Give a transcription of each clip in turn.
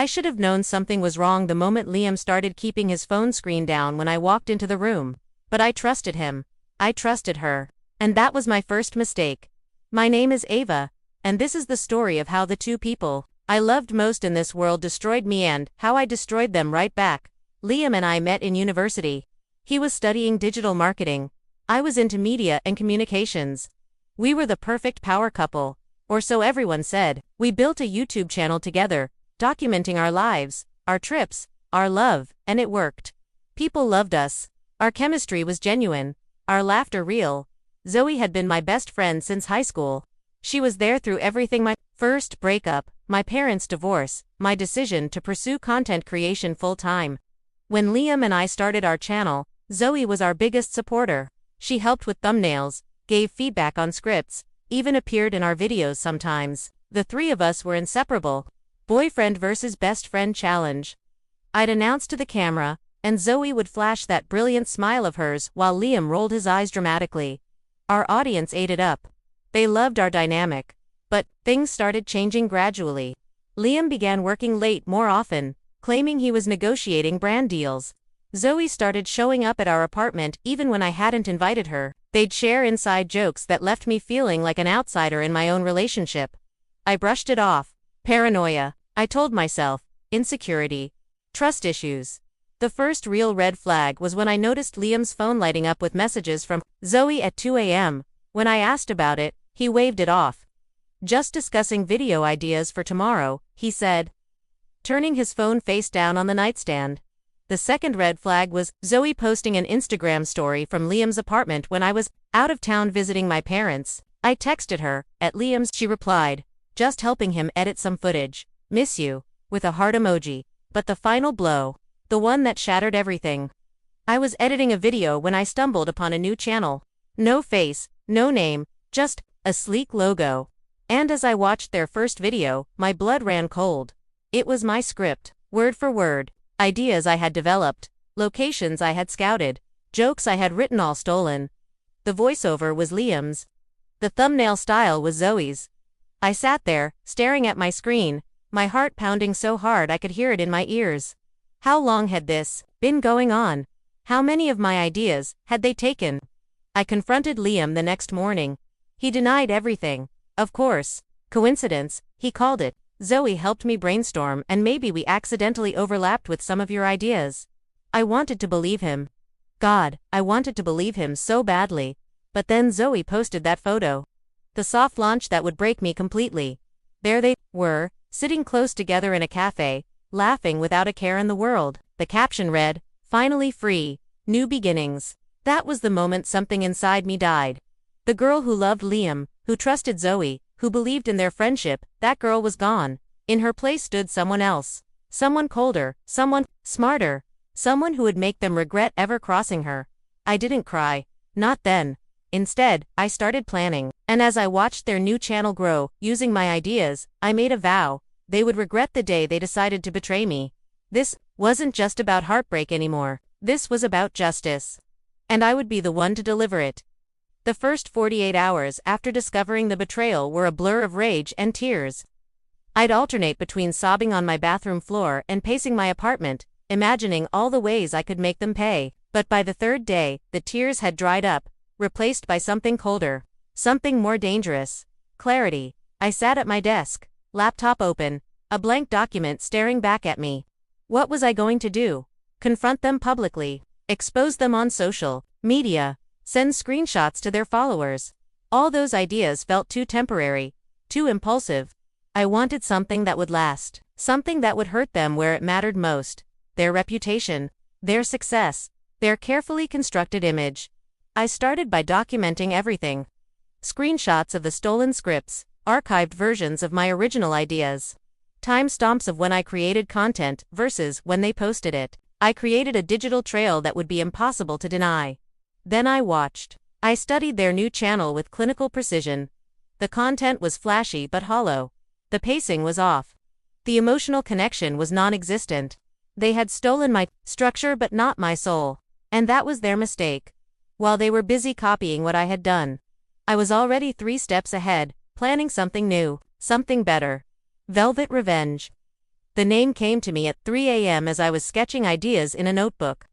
I should have known something was wrong the moment Liam started keeping his phone screen down when I walked into the room. But I trusted him. I trusted her. And that was my first mistake. My name is Ava, and this is the story of how the two people I loved most in this world destroyed me and how I destroyed them right back. Liam and I met in university. He was studying digital marketing. I was into media and communications. We were the perfect power couple, or so everyone said. We built a YouTube channel together, documenting our lives, our trips, our love, and it worked. People loved us. Our chemistry was genuine, our laughter real. Zoe had been my best friend since high school. She was there through everything: my first breakup, my parents' divorce, my decision to pursue content creation full-time. When Liam and I started our channel, Zoe was our biggest supporter. She helped with thumbnails, gave feedback on scripts, even appeared in our videos sometimes. The three of us were inseparable. Boyfriend versus best friend challenge. I'd announce to the camera, and Zoe would flash that brilliant smile of hers while Liam rolled his eyes dramatically. Our audience ate it up. They loved our dynamic. But things started changing gradually. Liam began working late more often, claiming he was negotiating brand deals. Zoe started showing up at our apartment even when I hadn't invited her. They'd share inside jokes that left me feeling like an outsider in my own relationship. I brushed it off. Paranoia, I told myself. Insecurity. Trust issues. The first real red flag was when I noticed Liam's phone lighting up with messages from Zoe at 2 a.m. When I asked about it, he waved it off. Just discussing video ideas for tomorrow, he said, turning his phone face down on the nightstand. The second red flag was Zoe posting an Instagram story from Liam's apartment when I was out of town visiting my parents. I texted her, at Liam's. She replied, just helping him edit some footage. Miss you, with a heart emoji. But the final blow, the one that shattered everything. I was editing a video when I stumbled upon a new channel. No face, no name, just a sleek logo. And as I watched their first video, my blood ran cold. It was my script, word for word, ideas I had developed, locations I had scouted, jokes I had written, all stolen. The voiceover was Liam's. The thumbnail style was Zoe's. I sat there, staring at my screen, my heart pounding so hard I could hear it in my ears. How long had this been going on? How many of my ideas had they taken? I confronted Liam the next morning. He denied everything. Of course. Coincidence, he called it. Zoe helped me brainstorm, and maybe we accidentally overlapped with some of your ideas. I wanted to believe him. God, I wanted to believe him so badly. But then Zoe posted that photo. The soft launch that would break me completely. There they were, sitting close together in a cafe, laughing without a care in the world. The caption read, "Finally free, new beginnings." That was the moment something inside me died. The girl who loved Liam, who trusted Zoe, who believed in their friendship, that girl was gone. In her place stood someone else. Someone colder, someone smarter, someone who would make them regret ever crossing her. I didn't cry. Not then. Instead, I started planning. And as I watched their new channel grow, using my ideas, I made a vow. They would regret the day they decided to betray me. This wasn't just about heartbreak anymore. This was about justice. And I would be the one to deliver it. The first 48 hours after discovering the betrayal were a blur of rage and tears. I'd alternate between sobbing on my bathroom floor and pacing my apartment, imagining all the ways I could make them pay. But by the third day, the tears had dried up, replaced by something colder, something more dangerous. Clarity. I sat at my desk, laptop open, a blank document staring back at me. What was I going to do? Confront them publicly, expose them on social media, send screenshots to their followers. All those ideas felt too temporary, too impulsive. I wanted something that would last, something that would hurt them where it mattered most, their reputation, their success, their carefully constructed image. I started by documenting everything. Screenshots of the stolen scripts, archived versions of my original ideas, timestamps of when I created content versus when they posted it. I created a digital trail that would be impossible to deny. Then I watched. I studied their new channel with clinical precision. The content was flashy but hollow. The pacing was off. The emotional connection was non-existent. They had stolen my structure but not my soul. And that was their mistake. While they were busy copying what I had done, I was already 3 steps ahead, planning something new, something better. Velvet revenge. The name came to me at 3 a.m. as I was sketching ideas in a notebook.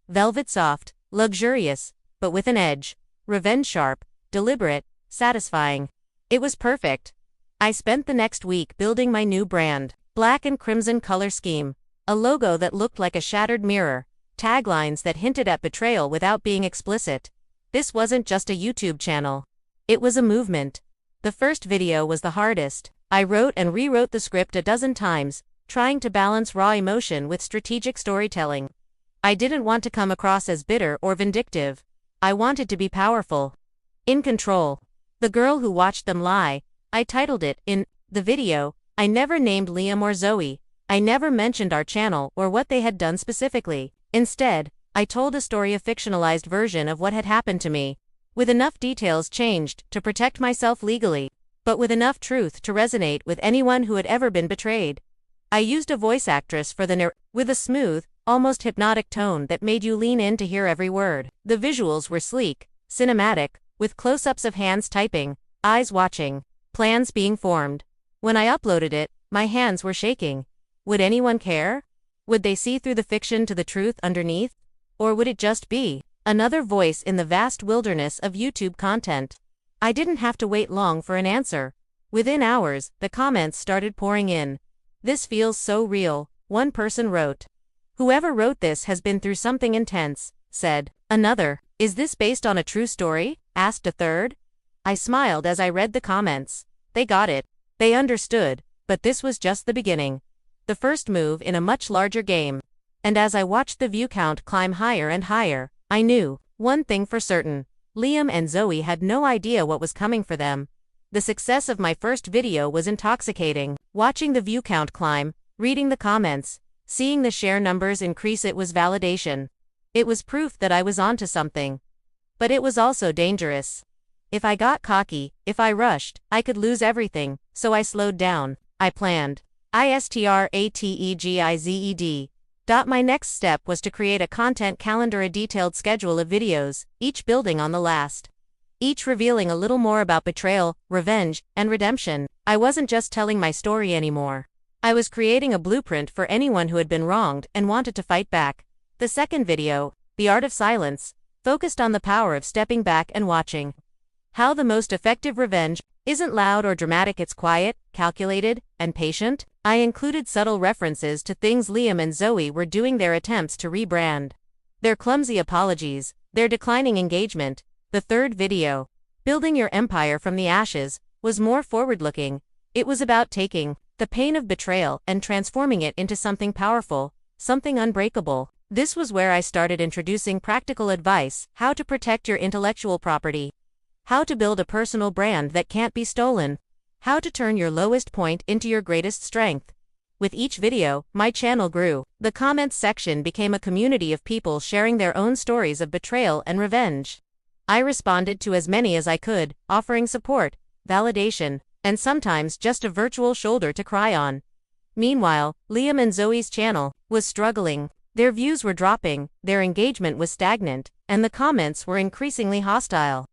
Velvet soft, luxurious, but with an edge. Revenge sharp, deliberate, satisfying. It was perfect. I spent the next week building my new brand. Black and crimson color scheme. A logo that looked like a shattered mirror. Taglines that hinted at betrayal without being explicit. This wasn't just a YouTube channel. It was a movement. The first video was the hardest. I wrote and rewrote the script a dozen times, trying to balance raw emotion with strategic storytelling. I didn't want to come across as bitter or vindictive. I wanted to be powerful. In control. The Girl Who Watched Them Lie. I titled it. In the video, I never named Liam or Zoe. I never mentioned our channel or what they had done specifically. Instead, I told a story, a fictionalized version of what had happened to me, with enough details changed to protect myself legally, but with enough truth to resonate with anyone who had ever been betrayed. I used a voice actress for the narration, with a smooth, almost hypnotic tone that made you lean in to hear every word. The visuals were sleek, cinematic, with close-ups of hands typing, eyes watching, plans being formed. When I uploaded it, my hands were shaking. Would anyone care? Would they see through the fiction to the truth underneath? Or would it just be another voice in the vast wilderness of YouTube content? I didn't have to wait long for an answer. Within hours, the comments started pouring in. "This feels so real," one person wrote. "Whoever wrote this has been through something intense," said another. "Is this based on a true story?" asked a third. I smiled as I read the comments. They got it. They understood, but this was just the beginning. The first move in a much larger game. And as I watched the view count climb higher and higher, I knew one thing for certain. Liam and Zoe had no idea what was coming for them. The success of my first video was intoxicating. Watching the view count climb, reading the comments, seeing the share numbers increase, it was validation. It was proof that I was onto something. But it was also dangerous. If I got cocky, if I rushed, I could lose everything, so I slowed down. I planned. ISTRATEGIZED. My next step was to create a content calendar, a detailed schedule of videos, each building on the last. Each revealing a little more about betrayal, revenge, and redemption. I wasn't just telling my story anymore. I was creating a blueprint for anyone who had been wronged and wanted to fight back. The second video, The Art of Silence, focused on the power of stepping back and watching. How the most effective revenge isn't loud or dramatic, it's quiet, calculated, and patient. I included subtle references to things Liam and Zoe were doing, their attempts to rebrand, their clumsy apologies, their declining engagement. The third video, Building Your Empire from the Ashes, was more forward-looking. It was about taking the pain of betrayal and transforming it into something powerful, something unbreakable. This was where I started introducing practical advice: how to protect your intellectual property, how to build a personal brand that can't be stolen, how to turn your lowest point into your greatest strength. With each video, my channel grew. The comments section became a community of people sharing their own stories of betrayal and revenge. I responded to as many as I could, offering support, validation, and sometimes just a virtual shoulder to cry on. Meanwhile, Liam and Zoe's channel was struggling. Their views were dropping, their engagement was stagnant, and the comments were increasingly hostile.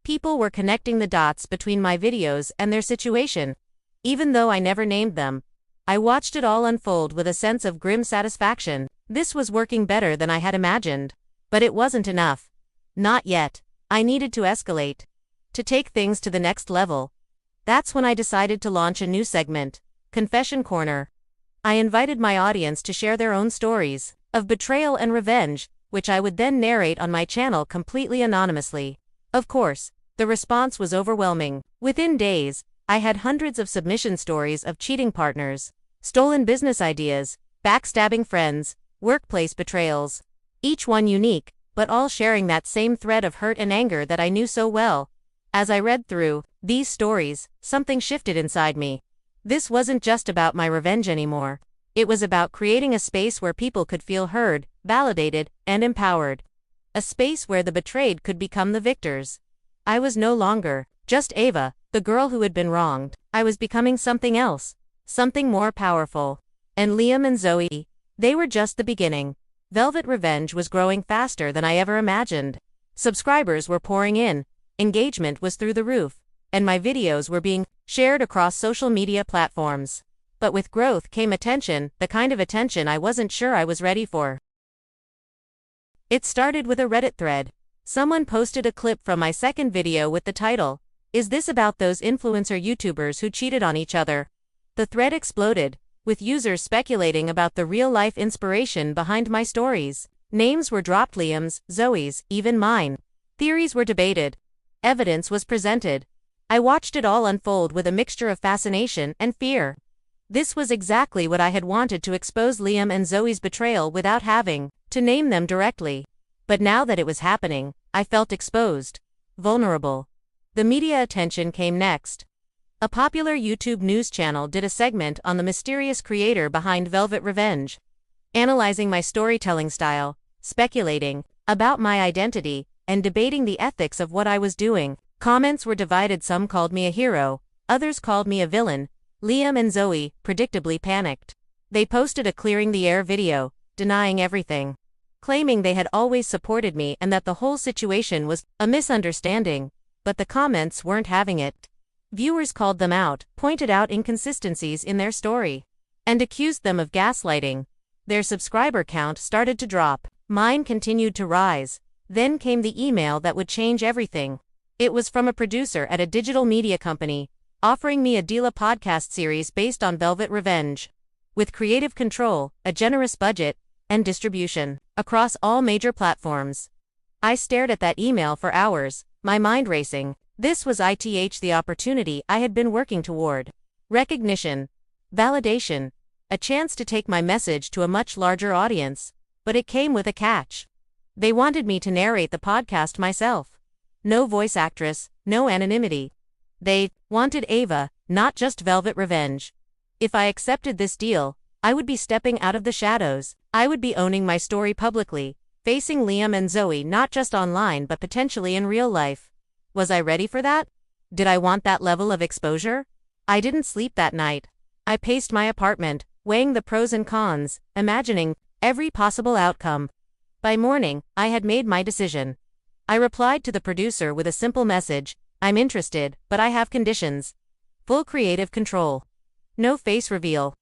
People were connecting the dots between my videos and their situation. Even though I never named them, I watched it all unfold with a sense of grim satisfaction. This was working better than I had imagined. But it wasn't enough. Not yet. I needed to escalate. To take things to the next level. That's when I decided to launch a new segment, Confession Corner. I invited my audience to share their own stories of betrayal and revenge, which I would then narrate on my channel completely anonymously. Of course, the response was overwhelming. Within days, I had hundreds of submission stories of cheating partners, stolen business ideas, backstabbing friends, workplace betrayals. Each one unique, but all sharing that same thread of hurt and anger that I knew so well. As I read through these stories, something shifted inside me. This wasn't just about my revenge anymore. It was about creating a space where people could feel heard, validated, and empowered. A space where the betrayed could become the victors. I was no longer just Ava, the girl who had been wronged. I was becoming something else, something more powerful. And Liam and Zoe, they were just the beginning. Velvet Revenge was growing faster than I ever imagined. Subscribers were pouring in, engagement was through the roof, and my videos were being shared across social media platforms. But with growth came attention, the kind of attention I wasn't sure I was ready for. It started with a Reddit thread. Someone posted a clip from my second video with the title, "Is this about those influencer YouTubers who cheated on each other?" The thread exploded, with users speculating about the real-life inspiration behind my stories. Names were dropped: Liam's, Zoe's, even mine. Theories were debated. Evidence was presented. I watched it all unfold with a mixture of fascination and fear. This was exactly what I had wanted: to expose Liam and Zoe's betrayal without having to name them directly. But now that it was happening, I felt exposed, vulnerable. The media attention came next. A popular YouTube news channel did a segment on the mysterious creator behind Velvet Revenge, analyzing my storytelling style, speculating about my identity, and debating the ethics of what I was doing. Comments were divided. Some called me a hero, others called me a villain. Liam and Zoe, predictably, panicked. They posted a clearing the air video, denying everything, claiming they had always supported me and that the whole situation was a misunderstanding. But the comments weren't having it. Viewers called them out, pointed out inconsistencies in their story, and accused them of gaslighting. Their subscriber count started to drop. Mine continued to rise. Then came the email that would change everything. It was from a producer at a digital media company, offering me a podcast series based on Velvet Revenge, with creative control, a generous budget, and distribution across all major platforms. I stared at that email for hours, my mind racing. This was the opportunity I had been working toward. Recognition, validation, a chance to take my message to a much larger audience. But it came with a catch. They wanted me to narrate the podcast myself. No voice actress, no anonymity. They wanted Ava, not just Velvet Revenge. If I accepted this deal, I would be stepping out of the shadows. I would be owning my story publicly, facing Liam and Zoe not just online but potentially in real life. Was I ready for that? Did I want that level of exposure? I didn't sleep that night. I paced my apartment, weighing the pros and cons, imagining every possible outcome. By morning, I had made my decision. I replied to the producer with a simple message: "I'm interested, but I have conditions. Full creative control. No face reveal.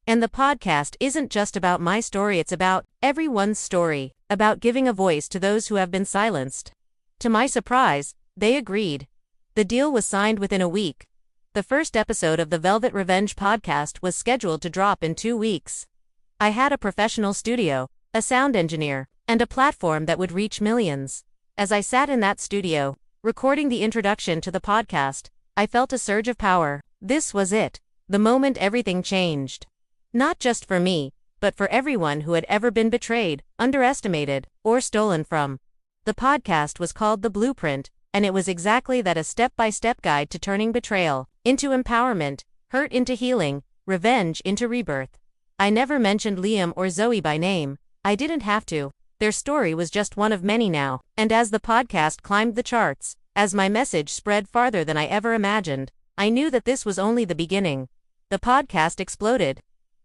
And the podcast isn't just about my story, it's about everyone's story, about giving a voice to those who have been silenced." To my surprise, they agreed. The deal was signed within a week. The first episode of the Velvet Revenge podcast was scheduled to drop in 2 weeks. I had a professional studio, a sound engineer, and a platform that would reach millions. As I sat in that studio, recording the introduction to the podcast, I felt a surge of power. This was it, the moment everything changed. Not just for me, but for everyone who had ever been betrayed, underestimated, or stolen from. The podcast was called The Blueprint, and it was exactly that: a step-by-step guide to turning betrayal into empowerment, hurt into healing, revenge into rebirth. I never mentioned Liam or Zoe by name. I didn't have to. Their story was just one of many now, and as the podcast climbed the charts, as my message spread farther than I ever imagined, I knew that this was only the beginning. The podcast exploded.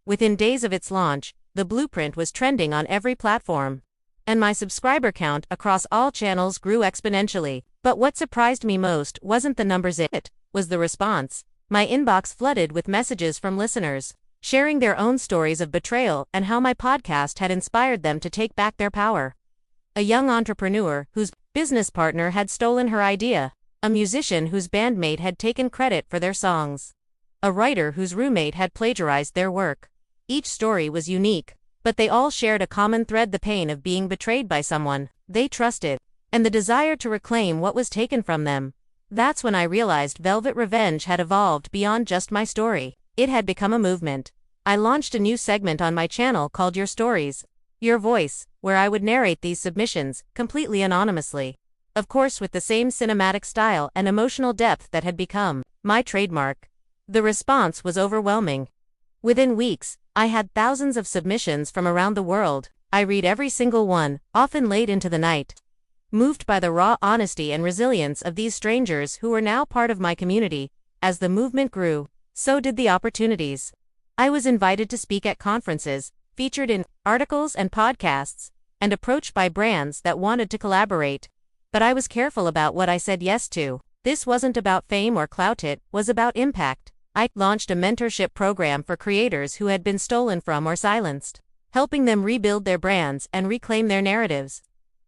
Within days of its launch, The Blueprint was trending on every platform, and my subscriber count across all channels grew exponentially. But what surprised me most wasn't the numbers, it was the response. My inbox flooded with messages from listeners, sharing their own stories of betrayal and how my podcast had inspired them to take back their power. A young entrepreneur whose business partner had stolen her idea, a musician whose bandmate had taken credit for their songs, a writer whose roommate had plagiarized their work. Each story was unique, but they all shared a common thread: the pain of being betrayed by someone they trusted, and the desire to reclaim what was taken from them. That's when I realized Velvet Revenge had evolved beyond just my story. It had become a movement. I launched a new segment on my channel called Your Stories, Your Voice, where I would narrate these submissions, completely anonymously. Of course, with the same cinematic style and emotional depth that had become my trademark. The response was overwhelming. Within weeks, I had thousands of submissions from around the world. I read every single one, often late into the night, moved by the raw honesty and resilience of these strangers who were now part of my community. As the movement grew, so did the opportunities. I was invited to speak at conferences, featured in articles and podcasts, and approached by brands that wanted to collaborate. But I was careful about what I said yes to. This wasn't about fame or clout, it was about impact. I launched a mentorship program for creators who had been stolen from or silenced, helping them rebuild their brands and reclaim their narratives.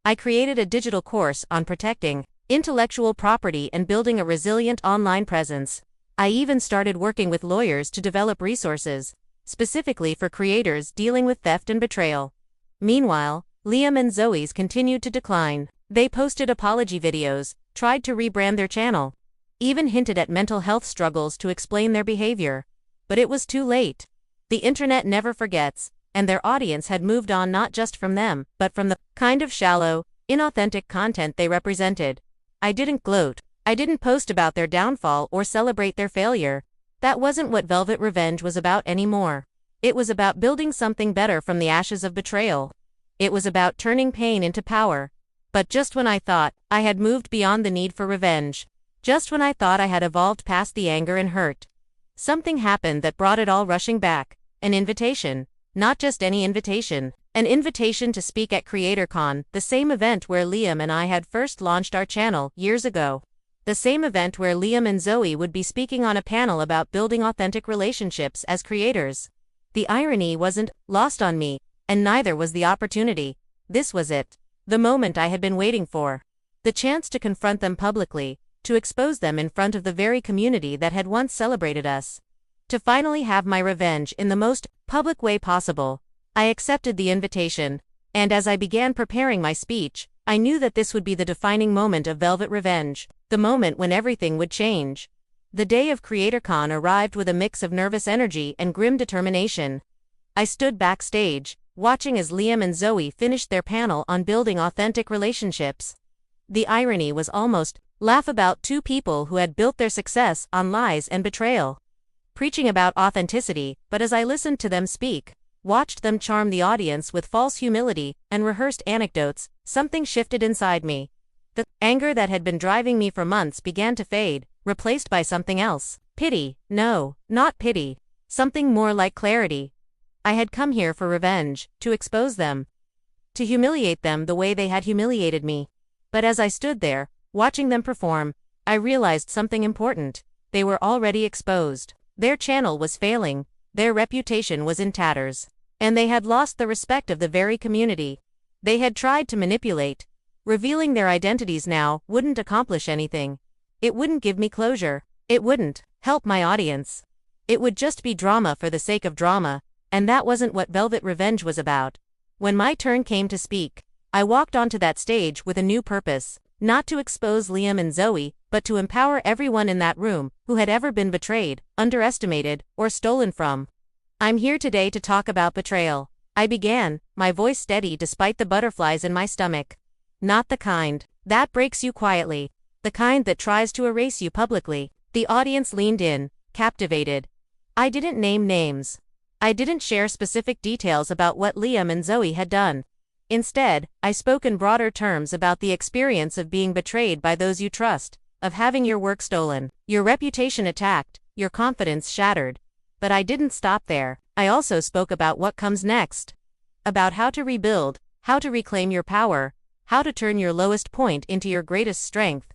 I created a digital course on protecting intellectual property and building a resilient online presence. I even started working with lawyers to develop resources, specifically for creators dealing with theft and betrayal. Meanwhile, Liam and Zoe's continued to decline. They posted apology videos, tried to rebrand their channel, even hinted at mental health struggles to explain their behavior. But it was too late. The internet never forgets, and their audience had moved on not just from them, but from the kind of shallow, inauthentic content they represented. I didn't gloat. I didn't post about their downfall or celebrate their failure. That wasn't what Velvet Revenge was about anymore. It was about building something better from the ashes of betrayal. It was about turning pain into power. But just when I thought I had moved beyond the need for revenge, just when I thought I had evolved past the anger and hurt, something happened that brought it all rushing back. An invitation. Not just any invitation. An invitation to speak at CreatorCon, the same event where Liam and I had first launched our channel years ago. The same event where Liam and Zoe would be speaking on a panel about building authentic relationships as creators. The irony wasn't lost on me, and neither was the opportunity. This was it. The moment I had been waiting for. The chance to confront them publicly, to expose them in front of the very community that had once celebrated us. To finally have my revenge in the most public way possible. I accepted the invitation, and as I began preparing my speech, I knew that this would be the defining moment of Velvet Revenge, the moment when everything would change. The day of CreatorCon arrived with a mix of nervous energy and grim determination. I stood backstage, watching as Liam and Zoe finished their panel on building authentic relationships. The irony was almost laugh about two people who had built their success on lies and betrayal. Preaching about authenticity, but as I listened to them speak, watched them charm the audience with false humility and rehearsed anecdotes, something shifted inside me. The anger that had been driving me for months began to fade, replaced by something else. Pity. No, not pity. Something more like clarity. I had come here for revenge, to expose them, to humiliate them the way they had humiliated me. But as I stood there, watching them perform, I realized something important. They were already exposed. Their channel was failing, their reputation was in tatters, and they had lost the respect of the very community. They had tried to manipulate. Revealing their identities now wouldn't accomplish anything. It wouldn't give me closure. It wouldn't help my audience. It would just be drama for the sake of drama, and that wasn't what Velvet Revenge was about. When my turn came to speak, I walked onto that stage with a new purpose. Not to expose Liam and Zoe, but to empower everyone in that room who had ever been betrayed, underestimated, or stolen from. I'm here today to talk about betrayal. I began, my voice steady despite the butterflies in my stomach. Not the kind that breaks you quietly. The kind that tries to erase you publicly. The audience leaned in, captivated. I didn't name names. I didn't share specific details about what Liam and Zoe had done. Instead, I spoke in broader terms about the experience of being betrayed by those you trust, of having your work stolen, your reputation attacked, your confidence shattered. But I didn't stop there. I also spoke about what comes next. About how to rebuild, how to reclaim your power, how to turn your lowest point into your greatest strength.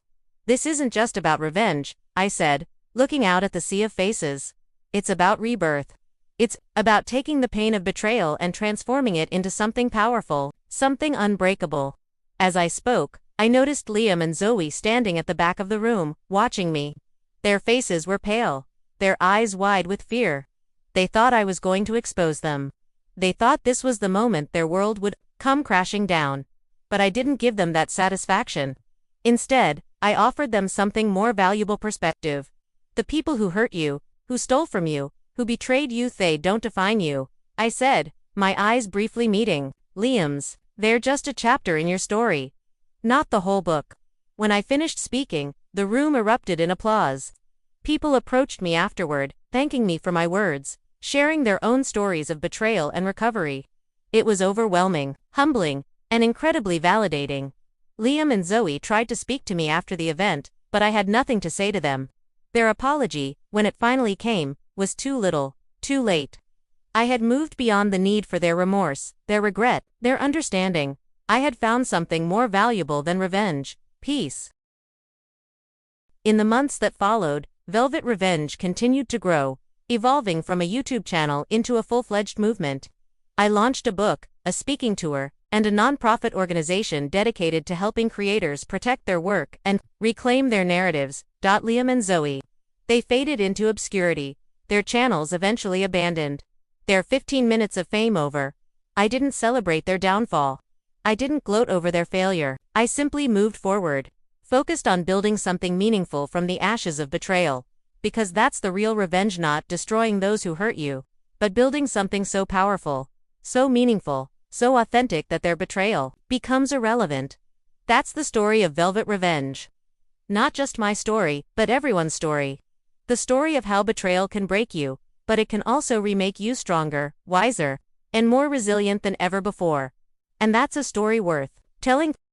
This isn't just about revenge, I said, looking out at the sea of faces. It's about rebirth. It's about taking the pain of betrayal and transforming it into something powerful, something unbreakable. As I spoke, I noticed Liam and Zoe standing at the back of the room, watching me. Their faces were pale, their eyes wide with fear. They thought I was going to expose them. They thought this was the moment their world would come crashing down. But I didn't give them that satisfaction. Instead, I offered them something more valuable: perspective. The people who hurt you, who stole from you, who betrayed you, they don't define you, I said, my eyes briefly meeting. Liam's, they're just a chapter in your story, not the whole book. When I finished speaking, the room erupted in applause. People approached me afterward, thanking me for my words, sharing their own stories of betrayal and recovery. It was overwhelming, humbling, and incredibly validating. Liam and Zoe tried to speak to me after the event, but I had nothing to say to them. Their apology, when it finally came, was too little, too late. I had moved beyond the need for their remorse, their regret, their understanding. I had found something more valuable than revenge: peace. In the months that followed, Velvet Revenge continued to grow, evolving from a YouTube channel into a full-fledged movement. I launched a book, a speaking tour, and a non-profit organization dedicated to helping creators protect their work and reclaim their narratives. Liam and Zoe. They faded into obscurity, their channels eventually abandoned. Their 15 minutes of fame over. I didn't celebrate their downfall. I didn't gloat over their failure. I simply moved forward, focused on building something meaningful from the ashes of betrayal. Because that's the real revenge, not destroying those who hurt you, but building something so powerful, so meaningful, so authentic that their betrayal becomes irrelevant. That's the story of Velvet Revenge. Not just my story, but everyone's story. The story of how betrayal can break you, but it can also remake you stronger, wiser, and more resilient than ever before. And that's a story worth telling.